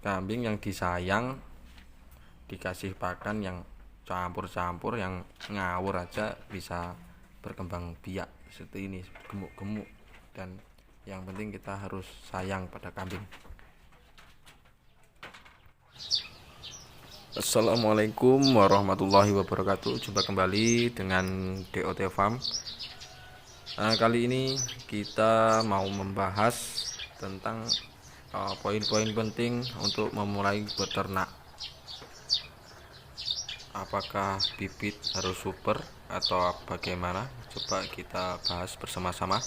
kambing yang disayang dikasih pakan yang campur-campur, yang ngawur aja bisa berkembang biak seperti ini, gemuk-gemuk. Dan yang penting kita harus sayang pada kambing. Assalamualaikum warahmatullahi wabarakatuh. Jumpa kembali dengan DOT Farm. Kali ini kita mau membahas tentang poin-poin penting untuk memulai beternak. Apakah bibit harus super atau bagaimana? Coba kita bahas bersama-sama.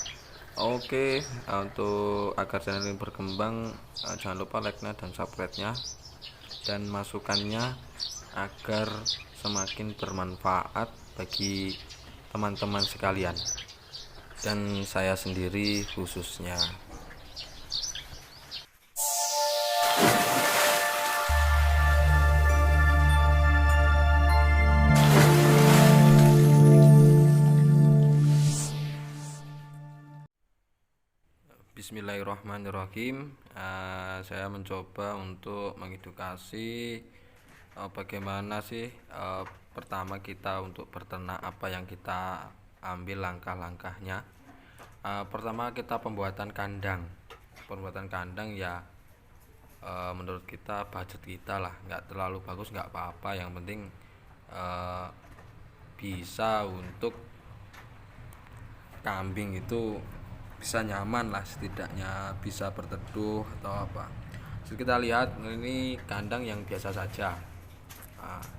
Oke, untuk agar channel ini berkembang, jangan lupa like-nya dan subscribe-nya dan masukannya agar semakin bermanfaat bagi teman-teman sekalian dan saya sendiri khususnya. Bismillahirrahmanirrahim. Saya mencoba untuk mengedukasi bagaimana sih pertama kita untuk berternak, apa yang kita ambil langkah-langkahnya. Pertama kita pembuatan kandang. Pembuatan kandang ya menurut kita budget kita lah, nggak terlalu bagus nggak apa-apa, yang penting bisa untuk kambing itu bisa nyaman lah, setidaknya bisa berteduh atau apa. Jadi kita lihat ini kandang yang biasa saja,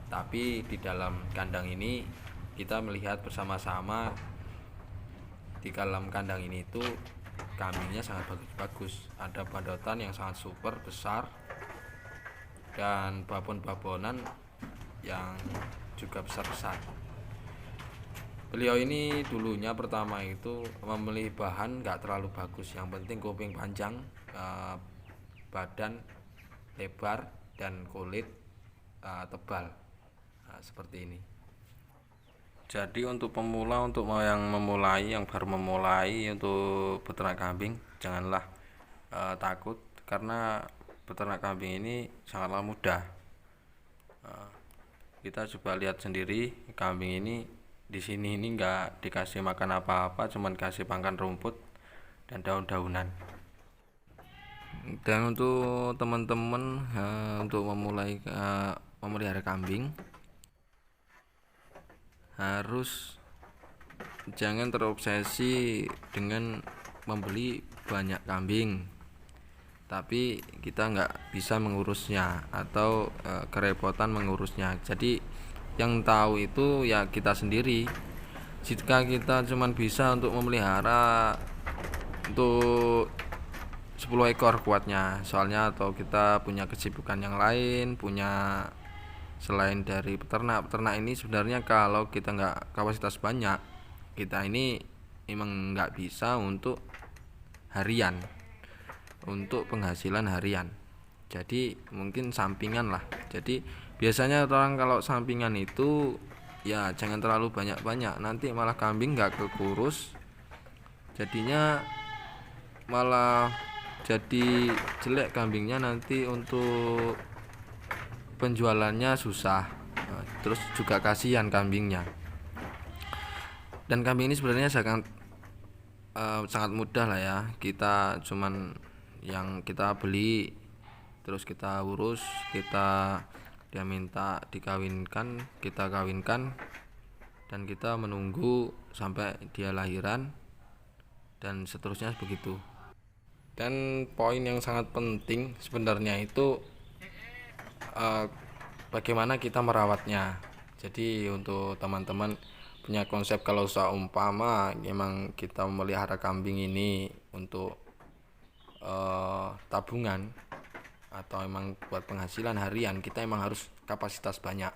tapi di dalam kandang ini kita melihat bersama-sama di dalam kandang ini itu kambingnya sangat bagus-bagus. Ada padotan yang sangat super besar dan babon-babonan yang juga besar-besar. Beliau ini dulunya pertama itu memilih bahan nggak terlalu bagus, yang penting kuping panjang, badan lebar, dan kulit tebal, seperti ini. Jadi untuk pemula, untuk yang memulai, yang baru memulai untuk beternak kambing, janganlah takut, karena beternak kambing ini sangatlah mudah. Kita coba lihat sendiri, kambing ini di sini ini nggak dikasih makan apa-apa, cuman kasih pakan rumput dan daun-daunan. Dan untuk teman-teman untuk memulai memelihara kambing, harus jangan terobsesi dengan membeli banyak kambing tapi kita nggak bisa mengurusnya atau kerepotan mengurusnya. Jadi yang tahu itu ya kita sendiri. Jika kita cuma bisa untuk memelihara untuk 10 ekor kuatnya, soalnya atau kita punya kesibukan yang lain, punya selain dari peternak ini sebenarnya kalau kita nggak kapasitas banyak, kita ini memang nggak bisa untuk harian, untuk penghasilan harian. Jadi mungkin sampingan lah. Jadi biasanya orang kalau sampingan itu ya jangan terlalu banyak-banyak, nanti malah kambing nggak kekurus, jadinya malah jadi jelek kambingnya, nanti untuk penjualannya susah, terus juga kasihan kambingnya. Dan kambing ini sebenarnya sangat mudah lah ya, kita cuman yang kita beli terus kita urus, dia minta dikawinkan, kita kawinkan, dan kita menunggu sampai dia lahiran dan seterusnya begitu. Dan poin yang sangat penting sebenarnya itu bagaimana kita merawatnya. Jadi untuk teman-teman punya konsep, kalau seumpama memang kita memelihara kambing ini untuk tabungan atau emang buat penghasilan harian, kita emang harus kapasitas banyak.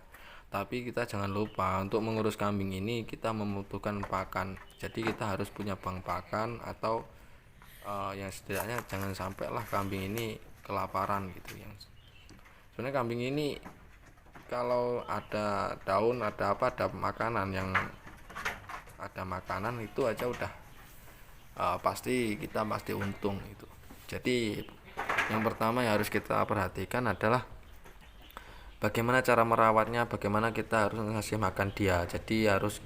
Tapi kita jangan lupa untuk mengurus kambing ini kita membutuhkan pakan. Jadi kita harus punya bank pakan, atau yang setidaknya jangan sampai lah kambing ini kelaparan gitu. Yang sebenarnya kambing ini kalau ada daun, ada apa, ada makanan, yang ada makanan itu aja udah pasti kita pasti untung itu. Jadi Yang pertama yang harus kita perhatikan adalah bagaimana cara merawatnya, bagaimana kita harus ngasih makan dia. Jadi harus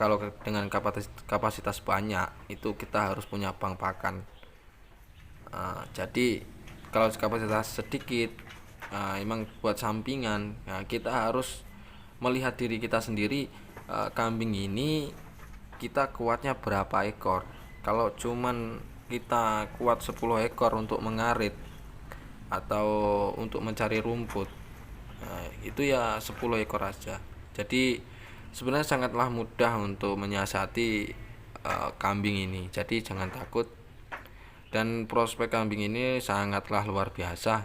kalau dengan kapasitas banyak itu kita harus punya bank pakan. Jadi kalau kapasitas sedikit, emang buat sampingan, kita harus melihat diri kita sendiri. Kambing ini kita kuatnya berapa ekor. Kalau cuman kita kuat 10 ekor untuk mengarit atau untuk mencari rumput, itu ya 10 ekor aja. Jadi sebenarnya sangatlah mudah untuk menyiasati kambing ini. Jadi jangan takut, dan prospek kambing ini sangatlah luar biasa.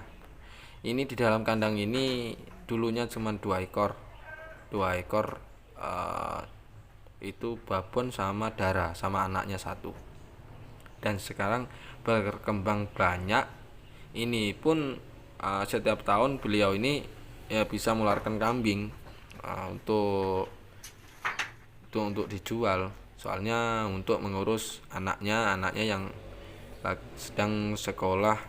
Ini di dalam kandang ini dulunya cuma 2 ekor. 2 ekor itu babon sama Dara sama anaknya satu, dan sekarang berkembang banyak. Ini pun setiap tahun beliau ini ya bisa mengeluarkan kambing untuk dijual, soalnya untuk mengurus anaknya yang sedang sekolah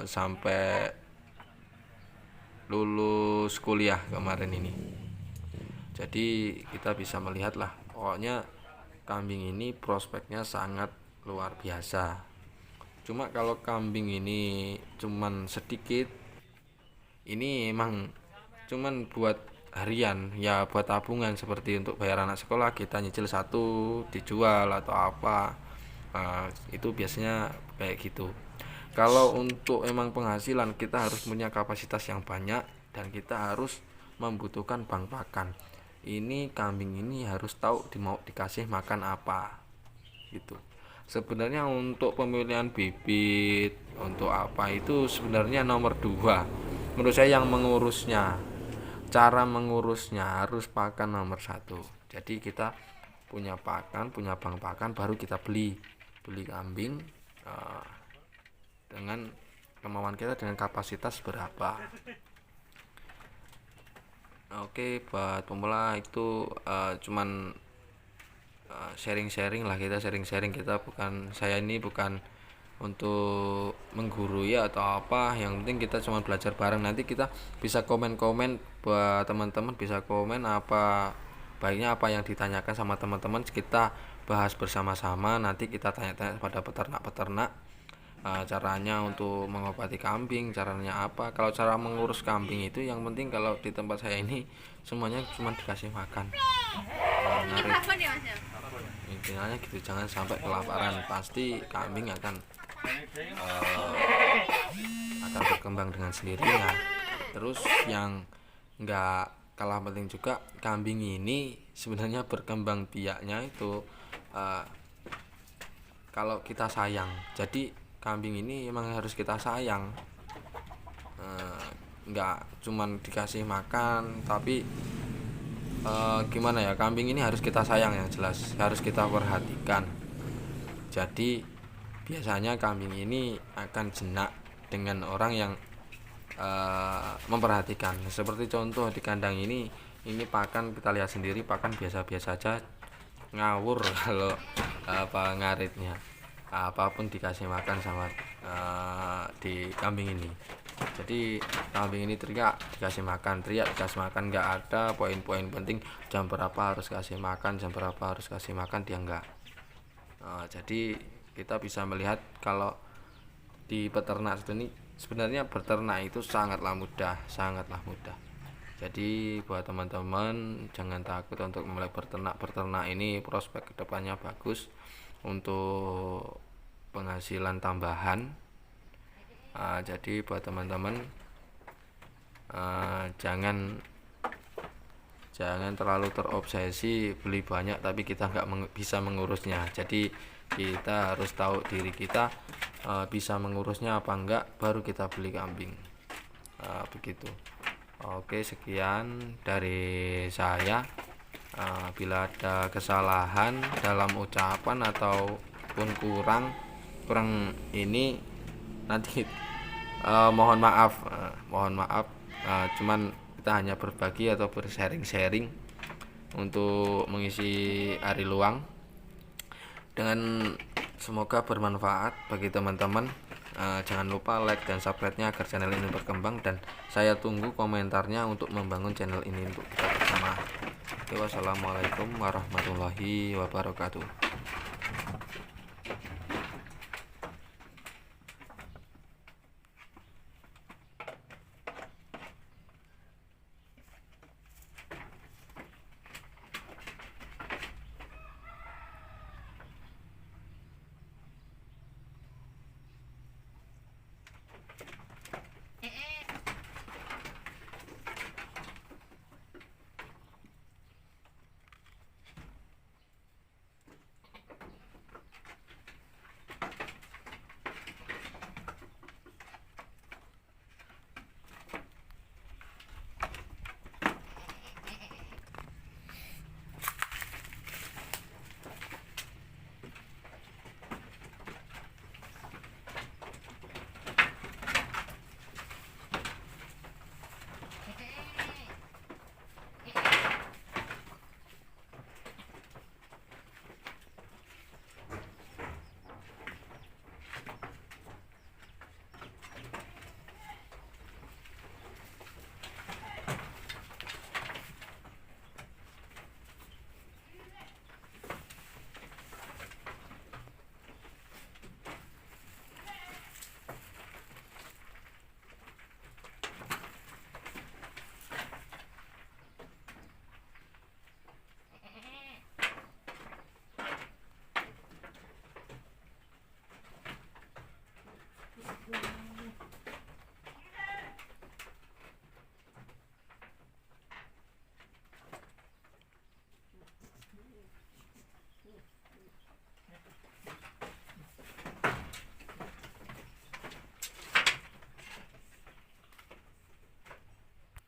sampai lulus kuliah kemarin ini. Jadi kita bisa melihat lah, pokoknya kambing ini prospeknya sangat luar biasa. Cuma kalau kambing ini cuman sedikit, ini emang cuman buat harian, ya buat tabungan seperti untuk bayar anak sekolah, kita nyicil satu dijual atau apa. Itu biasanya kayak gitu. Kalau untuk emang penghasilan, kita harus punya kapasitas yang banyak dan kita harus membutuhkan bank pakan. Ini kambing ini harus tahu mau dikasih makan apa gitu. Sebenarnya untuk pemilihan bibit untuk apa itu sebenarnya nomor 2 menurut saya. Yang mengurusnya, cara mengurusnya harus pakan nomor 1. Jadi kita punya pakan, punya bank pakan, baru kita beli kambing dengan kemauan kita, dengan kapasitas berapa. Oke, buat pemula itu cuman sharing-sharing lah, kita sharing-sharing. Saya ini bukan untuk menggurui atau apa, yang penting kita cuma belajar bareng. Nanti kita bisa komen-komen, buat teman-teman bisa komen apa baiknya, apa yang ditanyakan sama teman-teman, kita bahas bersama-sama. Nanti kita tanya-tanya pada peternak-peternak caranya untuk mengobati kambing, caranya apa. Kalau cara mengurus kambing itu yang penting, kalau di tempat saya ini semuanya cuma dikasih makan, intinya gitu. Jangan sampai kelaparan, pasti kambing akan berkembang dengan sendirinya. Terus yang nggak kalah penting juga, kambing ini sebenarnya berkembang biaknya itu kalau kita sayang. Jadi kambing ini emang harus kita sayang, nggak cuman dikasih makan, tapi gimana ya, kambing ini harus kita sayang, yang jelas harus kita perhatikan. Jadi biasanya kambing ini akan jenak dengan orang yang memperhatikan. Seperti contoh di kandang ini pakan, kita lihat sendiri, pakan biasa-biasa aja, ngawur kalau ngaritnya. Apapun dikasih makan sama di kambing ini. Jadi kambing ini teriak dikasih makan, nggak ada poin-poin penting jam berapa harus kasih makan, dia nggak. Jadi kita bisa melihat kalau di peternak ini sebenarnya berternak itu sangatlah mudah. Jadi buat teman-teman jangan takut untuk mulai berternak ini, prospek kedepannya bagus untuk penghasilan tambahan. Jadi buat teman-teman jangan terlalu terobsesi beli banyak tapi kita nggak bisa mengurusnya. Jadi kita harus tahu diri kita bisa mengurusnya apa enggak, baru kita beli kambing. Begitu. Oke, sekian dari saya. Bila ada kesalahan dalam ucapan ataupun kurang ini, nanti mohon maaf. Cuman kita hanya berbagi atau bersharing untuk mengisi hari luang, dengan semoga bermanfaat bagi teman-teman. Jangan lupa like dan subscribe-nya agar channel ini berkembang, dan saya tunggu komentarnya untuk membangun channel ini untuk kita bersama. Oke, wassalamualaikum warahmatullahi wabarakatuh.